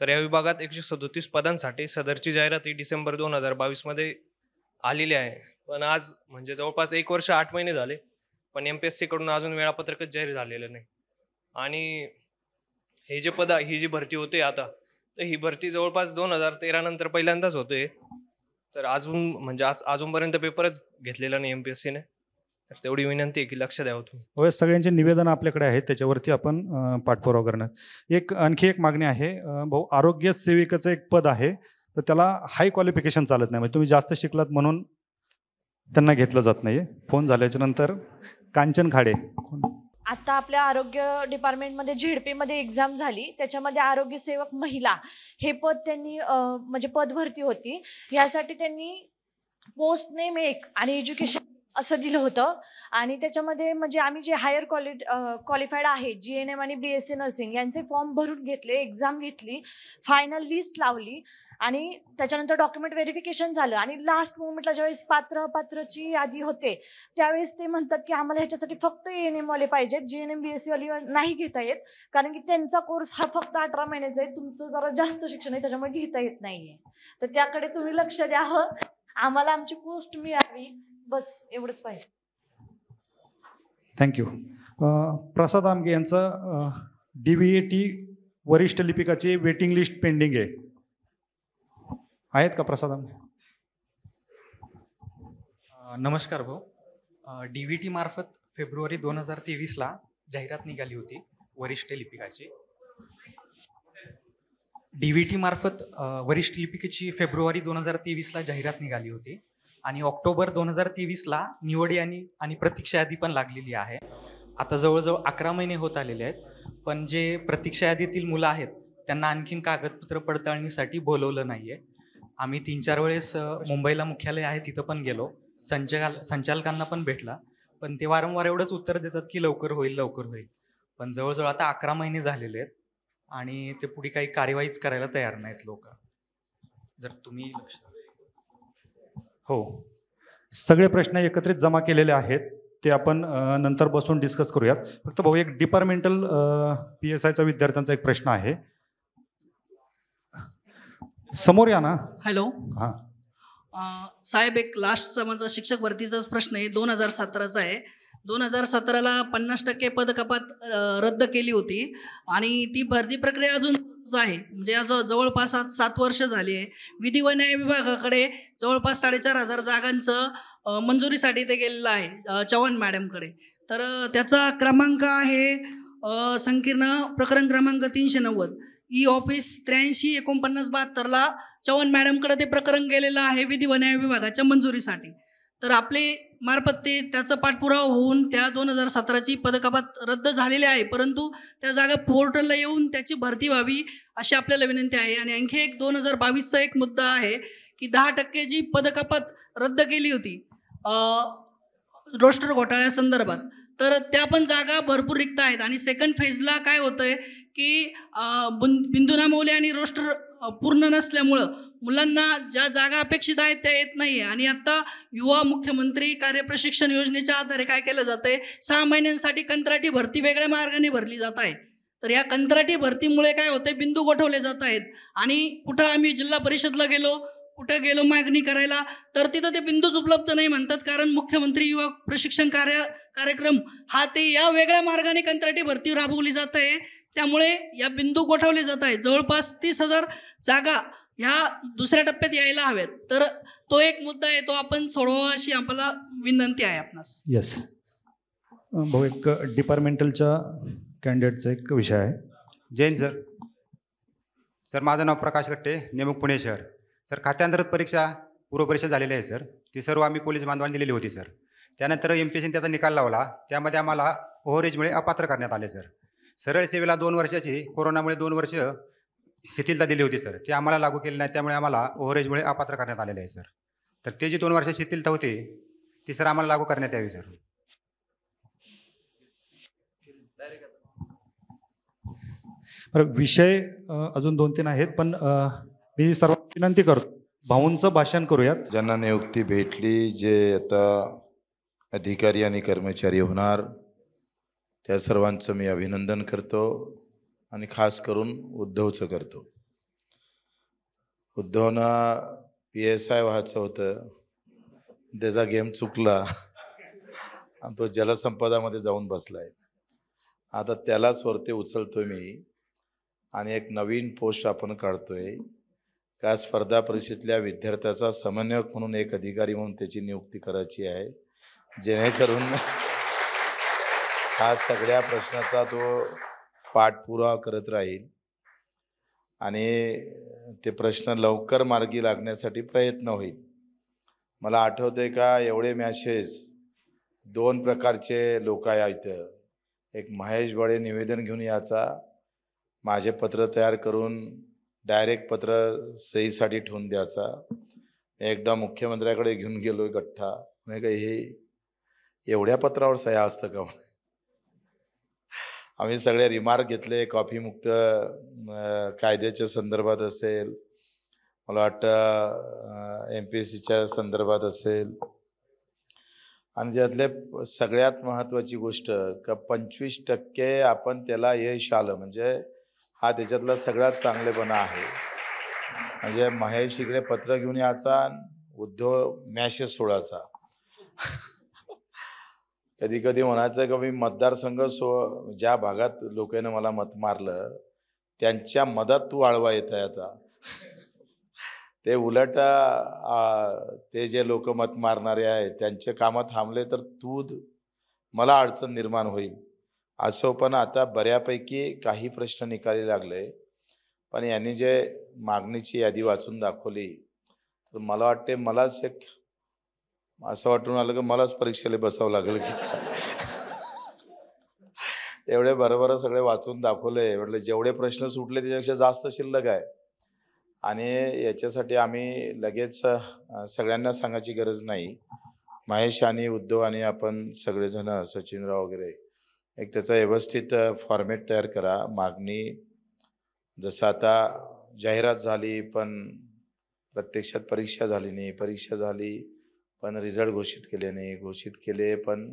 तर या विभागात 137 पदांसाठी सदरची जाहिरात ही डिसेंबर 2022 मध्ये आलेली आहे. पण आज म्हणजे जवळपास 1 वर्ष 8 महिने झाले, पण MPSC कडून अजून वेळापत्रकच जाहीर झालेलं नाही. आणि हे जे पद, ही जी भरती होते आता, तर ही भरती जवळपास 2013 नंतर पहिल्यांदाच होते. तर अजून म्हणजे अजूनपर्यंत पेपरच घेतलेला नाही MPSC ने. तर तेवढी विनंती आहे की लक्ष द्यावं तुम्ही. होय, सगळ्यांचे निवेदन आपल्याकडे आहेत, त्याच्यावरती आपण पाठपुरावा करणार. आणखी एक मागणी आहे भाऊ, आरोग्य सेविकाचं एक पद आहे, तर त्याला हाय क्वालिफिकेशन चालत नाही, म्हणजे तुम्ही जास्त शिकलात म्हणून त्यांना घेतलं जात नाही. फोन झाल्याच्या नंतर कांचन खाडे. आता आपल्या आरोग्य डिपार्टमेंटमध्ये झेडपीमध्ये एक्झाम झाली, त्याच्यामध्ये आरोग्य सेवक महिला हे पद त्यांनी म्हणजे पद भरती होती. यासाठी त्यांनी पोस्ट नेम 1 आणि एज्युकेशन असं दिलं होतं. आणि त्याच्यामध्ये म्हणजे आम्ही जे हायर क्वालिफाईड आहे GNM आणि BSc नर्सिंग यांचे फॉर्म भरून घेतले, एक्झाम घेतली, फायनल लिस्ट लावली आणि त्याच्यानंतर डॉक्युमेंट व्हेरिफिकेशन झालं. आणि लास्ट मोमेंटला ज्यावेळेस पात्रची यादी होते त्यावेळेस ते म्हणतात की आम्हाला ह्याच्यासाठी फक्त ANM वाले पाहिजेत, GNM BSc वाले नाही घेता येत, कारण की त्यांचा कोर्स हा फक्त 18 महिन्याचा आहे, तुमचं जरा जास्त शिक्षण आहे त्याच्यामुळे घेता येत नाहीये. तर त्याकडे तुम्ही लक्ष द्यावं, आम्हाला आमची पोस्ट मिळावी, बस एवढंच पाहिजे. थँक्यू. प्रसाद आमगे यांचं DVAT वरिष्ठ लिपिकाची वेटिंग लिस्ट पेंडिंग आहे, आहेत का प्रसाद आमगे? नमस्कार भाऊ. DVT मार्फत फेब्रुवारी 2023ला जाहिरात निघाली होती वरिष्ठ लिपिकाची. DVT मार्फत वरिष्ठ लिपिकेची फेब्रुवारी 2023ला जाहिरात निघाली होती आणि ऑक्टोबर 2023ला निवड आणि प्रतीक्षा यादी पण लागलेली आहे. आता जवळजवळ 11 महिने होत आलेले आहेत, पण जे प्रतीक्षा यादीतील मुलं आहेत त्यांना आणखीन कागदपत्र पडताळणीसाठी बोलवलं नाहीये. आम्ही 3-4 वेळेस मुंबईला मुख्यालय आहे तिथं पण गेलो, संचालकांना पण भेटला, पण ते वारंवार एवढंच उत्तर देतात की लवकर होईल लवकर होईल. पण जवळजवळ आता 11 महिने झालेले आहेत आणि ते पुढे काही कार्यवाहीच करायला तयार नाहीत लोक. जर तुम्ही लक्ष. हो, सगळे प्रश्न एकत्रित जमा केलेले आहेत, ते आपण नंतर बसून डिस्कस करूयात. फक्त भाऊ, एक डिपार्टमेंटल PSIचा विद्यार्थ्यांचा एक प्रश्न आहे, समोर या ना. हॅलो. हां साहेब, एक लास्टचा माझा शिक्षक भरतीचाच प्रश्न आहे, 2017चा आहे. 2017ला 50% पदकपात रद्द केली होती आणि ती भरती प्रक्रिया अजून आहे, म्हणजे आज जवळपास 7 वर्ष झाली आहे. विधी व न्याय विभागाकडे जवळपास 4,500 जागांचं मंजुरीसाठी ते गेलेलं आहे चव्हाण मॅडमकडे. तर त्याचा क्रमांक आहे संकीर्ण प्रकरण क्रमांक 390, ऑफिस 83-49-72ला चव्हाण मॅडमकडे ते प्रकरण गेलेलं आहे विधी व न्याय विभागाच्या मंजुरीसाठी. तर आपले मार्फत त्याचा पाठपुरावा होऊन त्या 2017ची पदकपात रद्द झालेली आहे, परंतु त्या जागा पोर्टलला येऊन त्याची भरती व्हावी अशी आपल्याला विनंती आहे. आणि आणखी एक 2022चा एक मुद्दा आहे की 10% जी पदकपात रद्द केली होती रोस्टर घोटाळ्यासंदर्भात, तर त्या पण जागा भरपूर रिक्त आहेत. आणि सेकंड फेजला काय होतंय की बिंदुना मौले आणि रोस्टर पूर्ण नसल्यामुळं मुलांना ज्या जागा अपेक्षित आहेत त्या येत नाही आहे. आणि आता युवा मुख्यमंत्री कार्यप्रशिक्षण योजनेच्या आधारे काय केलं जातंय, 6 महिन्यांसाठी कंत्राटी भरती वेगळ्या मार्गाने भरली जात आहे. तर या कंत्राटी भरतीमुळे काय होतंय, बिंदू गोठवले जात आहेत. आणि कुठं आम्ही जिल्हा परिषदला गेलो, कुठं गेलो मागणी करायला, तर तिथं ते बिंदूच उपलब्ध नाही म्हणतात, कारण मुख्यमंत्री युवा प्रशिक्षण कार्यक्रम हा ते या वेगळ्या मार्गाने कंत्राटी भरती राबवली जात आहे. त्यामुळे या बिंदू गोठवले जात आहेत. जवळपास 30,000 जागा ह्या दुसऱ्या टप्प्यात यायला हव्यात. तर तो एक मुद्दा आहे, तो आपण सोडवावा अशी आपल्याला विनंती आहे आपणास. येस भाऊ, एक डिपार्टमेंटलच्या कॅन्डिडेटचा एक विषय आहे. जैन सर, माझं नाव प्रकाश कट्टे, नेमक पुणे शहर. सर, खात्यांतर्गत परीक्षा पूर्वपरीक्षा झालेली आहे सर. ती सर्व आम्ही पोलीस बांधवांनी दिलेली होती सर. त्यानंतर MPSCने त्याचा निकाल लावला. त्यामध्ये आम्हाला ओव्हरेजमुळे अपात्र करण्यात आले सर. सरळ सेवेला 2 वर्षाची कोरोनामुळे 2 वर्ष शिथिलता दिली होती सर. ती आम्हाला लागू केली नाही. त्यामुळे आम्हाला ओव्हरेजमुळे अपात्र करण्यात आलेले आहे सर. तर ते जी 2 वर्ष शिथिलता होती ती सर आम्हाला लागू करण्यात यावी सर. बरं, विषय अजून 2-3 आहेत, पण मी सर्वांना विनंती करतो भाऊंचं भाषण करूयात. ज्यांना नियुक्ती भेटली, जे आता अधिकारी आणि कर्मचारी होणार, त्या सर्वांचं मी अभिनंदन करतो आणि खास करून उद्धवचं करतो. उद्धवनं PSI व्हायचं होतं, त्याचा गेम चुकला आणि तो जलसंपदामध्ये जाऊन बसलाय. आता त्यालाच वरती उचलतोय मी आणि एक नवीन पोस्ट आपण काढतोय का स्पर्धा परीक्षेतल्या विद्यार्थ्याचा समन्वयक म्हणून एक अधिकारी म्हणून त्याची नियुक्ती करायची आहे, जेणेकरून हा सगळ्या प्रश्नाचा तो पाठपुरावा करत राहील आणि ते प्रश्न लवकर मार्गी लागण्यासाठी प्रयत्न होईल. मला आठवतंय का एवढे मॅसेज 2 प्रकारचे लोक आहेत. एक महेश बळे निवेदन घेऊन याचा, माझे पत्र तयार करून डायरेक्ट पत्र सहीसाठी ठेवून द्यायचा. एकदा मुख्यमंत्र्याकडे घेऊन गेलोय गठ्ठा, नाही का हे एवढ्या पत्रावर सह्या असतं का? आम्ही सगळे रिमार्क घेतले, कॉफी मुक्त कायद्याच्या संदर्भात असेल, मला वाटतं MPSCच्या संदर्भात असेल, आणि त्यातले सगळ्यात महत्त्वाची गोष्ट का 25% आपण त्याला यश आलं म्हणजे हा त्याच्यातला सगळ्यात चांगलेपणा आहे. म्हणजे महेश इकडे पत्र घेऊन यायचा, उद्धव मॅसेज सोडायचा. कधी कधी म्हणायचं का मी मतदारसंघ ज्या भागात लोकांनी मला मत मारलं त्यांच्या मधात तू आळवा येत आहे आता. ते उलट ते जे लोक मत मारणारे आहेत त्यांचे कामं थांबले तर तू मला अडचण निर्माण होईल. असो, पण आता बऱ्यापैकी काही प्रश्न निकाली लागले. पण यांनी जे मागणीची यादी वाचून दाखवली तर मला वाटते मलाच एक असं वाटून आलं की मलाच परीक्षेला बसावं लागेल की एवढे बरोबर सगळे वाचून दाखवले. म्हटलं जेवढे प्रश्न सुटले त्याच्यापेक्षा जास्त शिल्लक आहे. आणि याच्यासाठी आम्ही लगेच सगळ्यांना सांगायची गरज नाही. महेश आणि उद्धव आणि आपण सगळेजण सचिनराव वगैरे एक त्याचा व्यवस्थित फॉर्मॅट तयार करा. मागणी जसं आता जाहिरात झाली पण प्रत्यक्षात परीक्षा झाली नाही, परीक्षा झाली पण रिझल्ट घोषित केले नाही, घोषित केले पण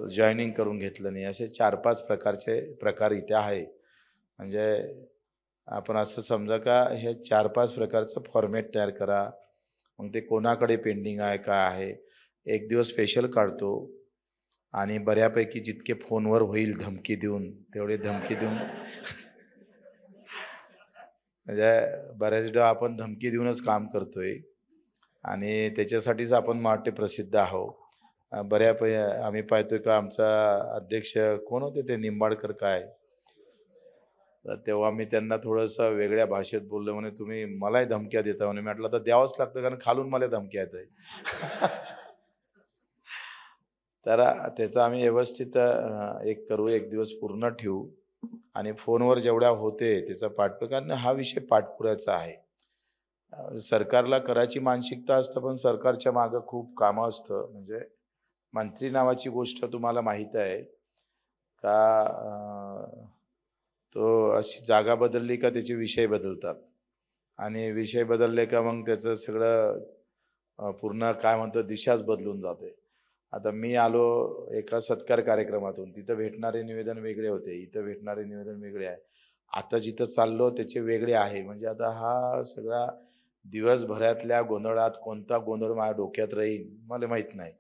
जॉईनिंग करून घेतलं नाही, असे 4-5 प्रकार इथे आहे. म्हणजे आपण असं समजा का हे 4-5 प्रकारचं फॉर्मॅट तयार करा. मग ते कोणाकडे पेंडिंग आहे काय आहे, एक दिवस स्पेशल काढतो आणि बऱ्यापैकी जितके फोनवर होईल धमकी देऊन तेवढे धमकी देऊन म्हणजे बऱ्याचदा आपण धमकी देऊनच काम करतोय आणि त्याच्यासाठीच आपण माटे प्रसिद्ध आहोत. बऱ्यापैकी आम्ही पाहतोय का आमचा अध्यक्ष कोण होते ते निंबाडकर काय, तर तेव्हा मी त्यांना थोडंसं वेगळ्या भाषेत बोललो. म्हणे तुम्ही मलाही धमक्या देता म्हणे. म्हटलं तर द्यावंच लागतं कारण खालून मला धमक्या येत आहे. तर त्याचा आम्ही व्यवस्थित एक करू, एक दिवस पूर्ण ठेवू आणि फोनवर जेवढ्या होते त्याचा पाठपुरावा, कारण हा विषय पाठपुराव्याचा आहे. सरकारला करायची मानसिकता असतं पण सरकारच्या मागं खूप कामं असतं. म्हणजे मंत्री नावाची गोष्ट तुम्हाला माहीत आहे का, तो अशी जागा बदलली का त्याचे विषय बदलतात आणि विषय बदलले का मग त्याचं सगळं पूर्ण काय म्हणतो दिशाच बदलून जाते. आता मी आलो एका सत्कार कार्यक्रमातून, तिथं भेटणारे निवेदन वेगळे होते, इथं भेटणारे निवेदन वेगळे आहे. आता जिथं चाललो त्याचे वेगळे आहे. म्हणजे आता हा सगळा दिवसभरातल्या गोंधळात कोणता गोंधळ माझ्या डोक्यात राहील मला माहीत नाही.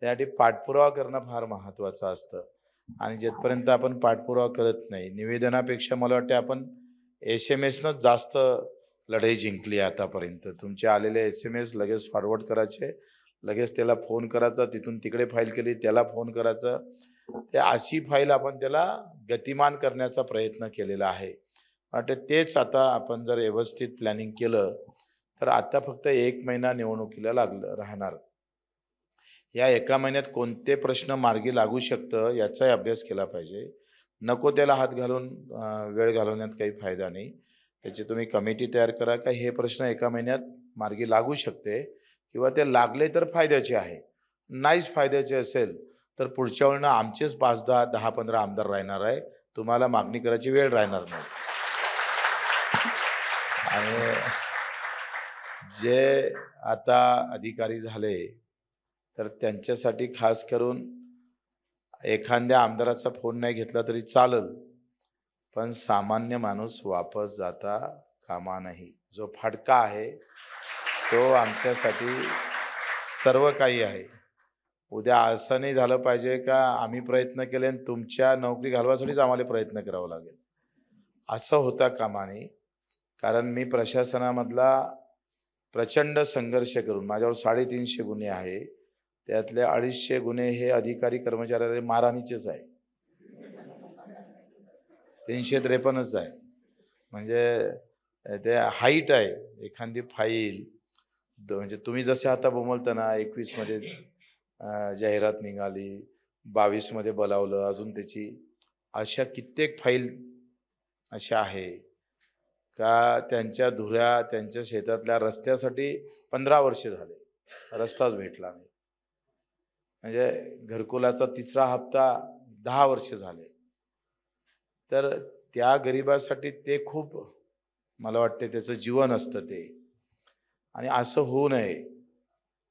त्यासाठी पाठपुरावा करणं फार महत्त्वाचं असतं आणि जिथपर्यंत आपण पाठपुरावा करत नाही, निवेदनापेक्षा मला वाटते आपण SMS-नंच जास्त लढाई जिंकली आतापर्यंत. तुमचे आलेले SMS लगेच फॉरवर्ड करायचे, लगेच त्याला फोन करायचा, तिथून तिकडे फाईल केली त्याला फोन करायचं, ते अशी फाईल आपण त्याला गतिमान करण्याचा प्रयत्न केलेला आहे. वाटते तेच आता आपण जर व्यवस्थित प्लॅनिंग केलं तर आता फक्त 1 महिना निवडणुकीला राहणार. या 1 महिन्यात कोणते प्रश्न मार्गी लागू शकतं याचाही अभ्यास केला पाहिजे. नको त्याला हात घालून वेळ घालवण्यात काही फायदा नाही. त्याची तुम्ही कमिटी तयार करा का हे प्रश्न 1 महिन्यात मार्गी लागू शकते किंवा ते लागले तर फायद्याचे आहे. नाहीच फायद्याचे असेल तर पुढच्या वेळेला आमचेच 5-10, 10-15 आमदार राहणार आहे. तुम्हाला मागणी करायची वेळ राहणार नाही. आणि जे आता अधिकारी झाले तर त्यांच्यासाठी खास करून एखाद्या आमदाराचा फोन नाही घेतला तरी चालेल, पण सामान्य माणूस वापस जाता कामा नाही. जो फाटका आहे तो आमच्यासाठी सर्व काही आहे. उद्या असं नाही झालं पाहिजे का आम्ही प्रयत्न केले आणि तुमच्या नोकरी घालवासाठीच आम्हाला प्रयत्न करावा लागेल, असं होता कामा नये. कारण मी प्रशासनामधला प्रचंड संघर्ष करून माझ्यावर 350 गुन्हे आहे. त्यातले 250 गुन्हे हे अधिकारी कर्मचाऱ्याला मारहाणीचेच आहे. 353च आहे. म्हणजे ते हाईट आहे. एखादी फाईल म्हणजे तुम्ही जसे आता बोलता ना, 21 मध्ये जाहिरात निघाली, 22 मध्ये बोलावलं, अजून त्याची अशा कित्येक फाईल अशा आहे का त्यांच्या धुऱ्या त्यांच्या शेतातल्या रस्त्यासाठी 15 वर्ष झाले, रस्ताच भेटला नाही. म्हणजे घरकुलाचा 3रा हप्ता 10 वर्ष झाले. तर त्या गरिबासाठी ते खूप, मला वाटते त्याचं जीवन असतं ते. आणि असं होऊ नये.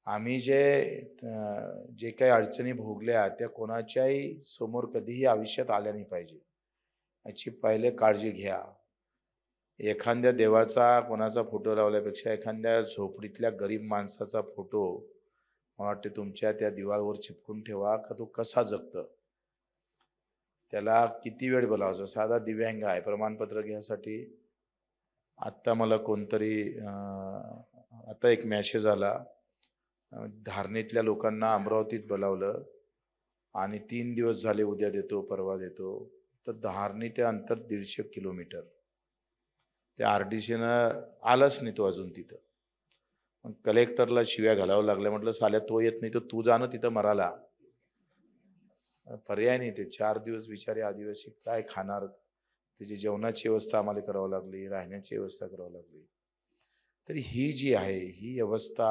आम्ही जे काही अडचणी भोगल्या त्या कोणाच्याही समोर कधीही आयुष्यात आल्या नाही पाहिजे याची पहिले काळजी घ्या. एखाद्या देवाचा कोणाचा फोटो लावल्यापेक्षा एखाद्या झोपडीतल्या गरीब माणसाचा फोटो मला वाटते तुमच्या त्या दिवाळवर चिपकून ठेवा का तो कसा जगतं, त्याला किती वेळ बोलावचं. साधा दिव्यांग आहे, प्रमाणपत्र घ्यायसाठी आत्ता मला कोणतरी आता एक मॅसेज आला, धारणीतल्या लोकांना अमरावतीत बोलावलं आणि 3 दिवस झाले, उद्या देतो परवा देतो. तर धारणी ते अंतर 150 किलोमीटर. त्या RDCनं आलंच नाही तो अजून तिथं. मग कलेक्टरला शिव्या घालावं लागल्या. म्हटलं साल्या तो येत नाही तर तू जाणं तिथं मराला. पर्याय नाही. ते 4 दिवस बिचारे आदिवासी काय खाणार, त्याची जेवणाची व्यवस्था आम्हाला करावं लागली, राहण्याची व्यवस्था करावं लागली. तर ही जी आहे ही व्यवस्था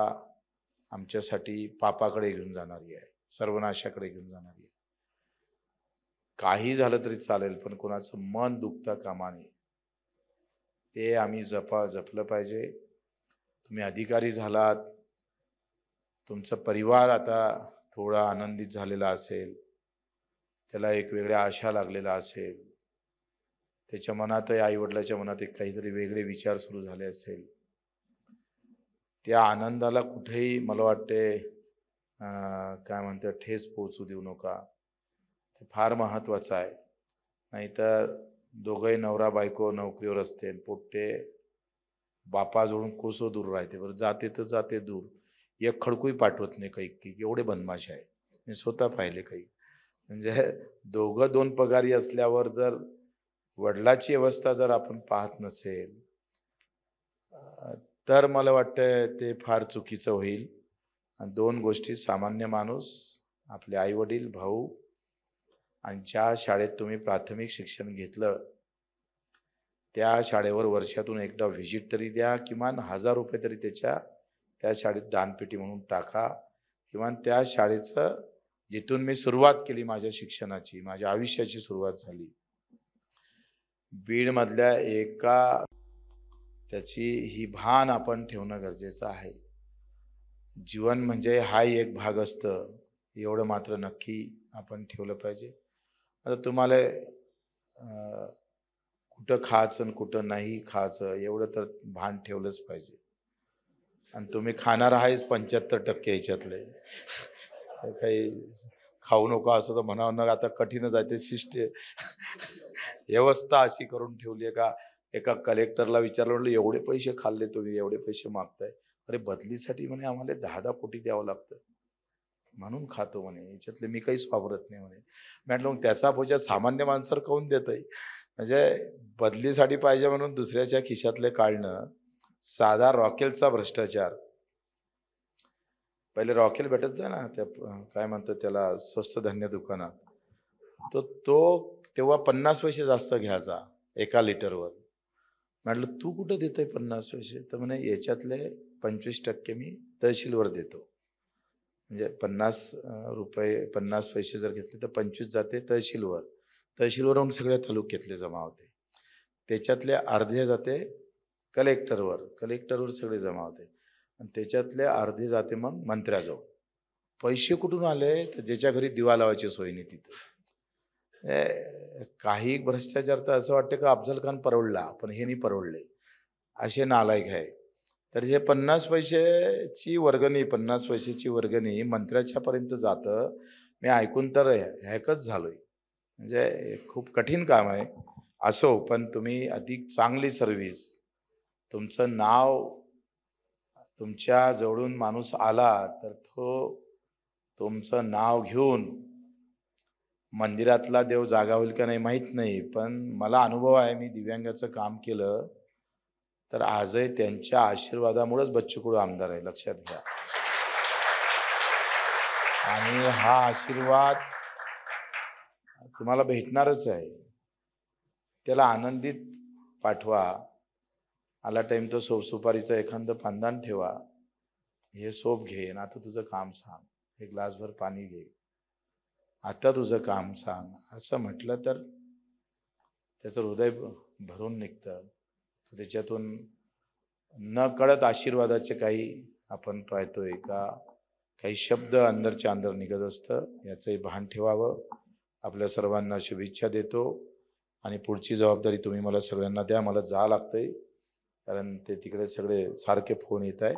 आमच्यासाठी पापाकडे घेऊन जाणारी आहे, सर्वनाशाकडे घेऊन जाणारी आहे. काही झालं तरी चालेल पण कोणाचं मन दुखता कामा नये. ते आम्ही जपलं पाहिजे. तुम्ही अधिकारी झालात, तुमचा परिवार आता थोडा आनंदित झालेला असेल, त्याला एक वेगळ्या आशा लागलेला असेल, त्याच्या मनातही आईवडिलाच्या मनात एक काहीतरी वेगळे विचार सुरू झाले असेल, त्या आनंदाला कुठेही मला वाटते काय म्हणतात ठेस पोहोचू देऊ नका. ते फार महत्त्वाचं आहे. नाहीतर दोघंही नवरा बायको नोकरीवर असते, पोट्टे बापाजवळून कोसो दूर राहते. बरं जाते तर जाते दूर, एक खडकूही पाठवत नाही काही की एवढे बदमाश आहे. मी स्वतः पाहिले काही. म्हणजे दोघं 2 पगारी असल्यावर जर वडिलाची अवस्था जर आपण पाहत नसेल तर मला वाटतं ते फार चुकीचं होईल. 2 गोष्टी, सामान्य माणूस, आपले आई वडील, भाऊ, आणि ज्या शाळेत तुम्ही प्राथमिक शिक्षण घेतलं त्या शाळेवर वर्षातून एकदा व्हिजिट तरी द्या. किमान 1000 रुपये तरी त्या शाळेत दानपेटी म्हणून टाका. किमान त्या शाळेचं जिथून मी सुरुवात केली माझ्या शिक्षणाची, माझ्या आयुष्याची सुरुवात झाली, बीडमधल्या एका त्याची ही भान आपण ठेवणं गरजेचं आहे. जीवन म्हणजे हाही एक भाग असतं, एवढं मात्र नक्की आपण ठेवलं पाहिजे. आता तुम्हाला कुठं खायचं आणि कुठं नाही खायचं एवढं तर भान ठेवलंच पाहिजे. आणि तुम्ही खाणार आहेच 75% ह्याच्यातले. काही खाऊ नको असं तर म्हणावं ना, आता कठीणच आहे. ते शिष्ट व्यवस्था अशी करून ठेवली आहे का एका कलेक्टरला विचारलं, म्हटलं एवढे पैसे खाल्ले तुम्ही, एवढे पैसे मागताय. अरे बदलीसाठी म्हणे आम्हाला 10 कोटी द्यावं लागतं म्हणून खातो म्हणे, याच्यातले मी काहीच वापरत नाही म्हणे. म्हटलं मग त्याचा बोजा सामान्य माणसावर काऊन देत आहे. म्हणजे बदलीसाठी पाहिजे म्हणून दुसऱ्याच्या खिशातले काढणं साधा रॉकेलचा भ्रष्टाचार. पहिले रॉकेल भेटत जा ना त्या काय म्हणतात त्याला स्वस्त धान्य दुकानात, तो तेव्हा 50 पैसे जास्त घ्यायचा 1 लिटरवर. म्हटलं तू कुठं देतोय 50 पैसे? तर म्हणे याच्यातले 25% मी तहसीलवर देतो. म्हणजे 50 रुपये 50 पैसे जर घेतले तर 25 जाते तहसीलवर. तहसीलवरून सगळ्या तालुक्यातले जमा होते. त्याच्यातले अर्धे जाते कलेक्टरवर सगळे जमा होते. आणि त्याच्यातले अर्धे जाते मग मंत्र्याजवळ. पैसे कुठून आले? तर ज्याच्या घरी दिवा लावायची सोय नाही तिथे. काही भ्रष्टाचार तर असं वाटतं का अफजल खान परवडला, पण हे नाही परवडले, असे नालायक आहे. तर हे 50 पैशाची वर्गणी मंत्र्याच्या पर्यंत जातं. मी ऐकून तर हॅकच झालोय. म्हणजे खूप कठीण काम आहे. असो, पण तुम्ही अधिक चांगली सर्व्हिस, तुमचं नाव, तुमच्या जवळून माणूस आला तर तो तुमचं नाव घेऊन मंदिरातला देव जागा होईल का नाही माहीत नाही, पण मला अनुभव आहे. मी दिव्यांगाचं काम केलं तर आजही त्यांच्या आशीर्वादामुळेच बच्चू कडू आमदार आहे, लक्षात घ्या. आणि हा आशीर्वाद तुम्हाला भेटणारच आहे. त्याला आनंदीत पाठवा. आला टाइम तो सुपारीचं एखादं पानदान ठेवा. हे सोप घे ना, आता तुझं काम सांग, एक ग्लासभर पाणी घे, आता तुझं काम सांग, असं म्हटलं तर त्याचं हृदय भरून निघतं. त्याच्यातून न कळत आशीर्वादाचे काही आपण पाहतोय का, काही शब्द अंदरच्या अंदर निघत असतं. याचंही भान ठेवावं. आपल्या सर्वांना शुभेच्छा देतो आणि पुढची जबाबदारी तुम्ही मला सगळ्यांना द्या. मला जावं लागतंय कारण ते तिकडे सगळे सारखे फोन येत आहे.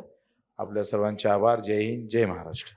आपल्या सर्वांचे आभार. जय हिंद, जय महाराष्ट्र.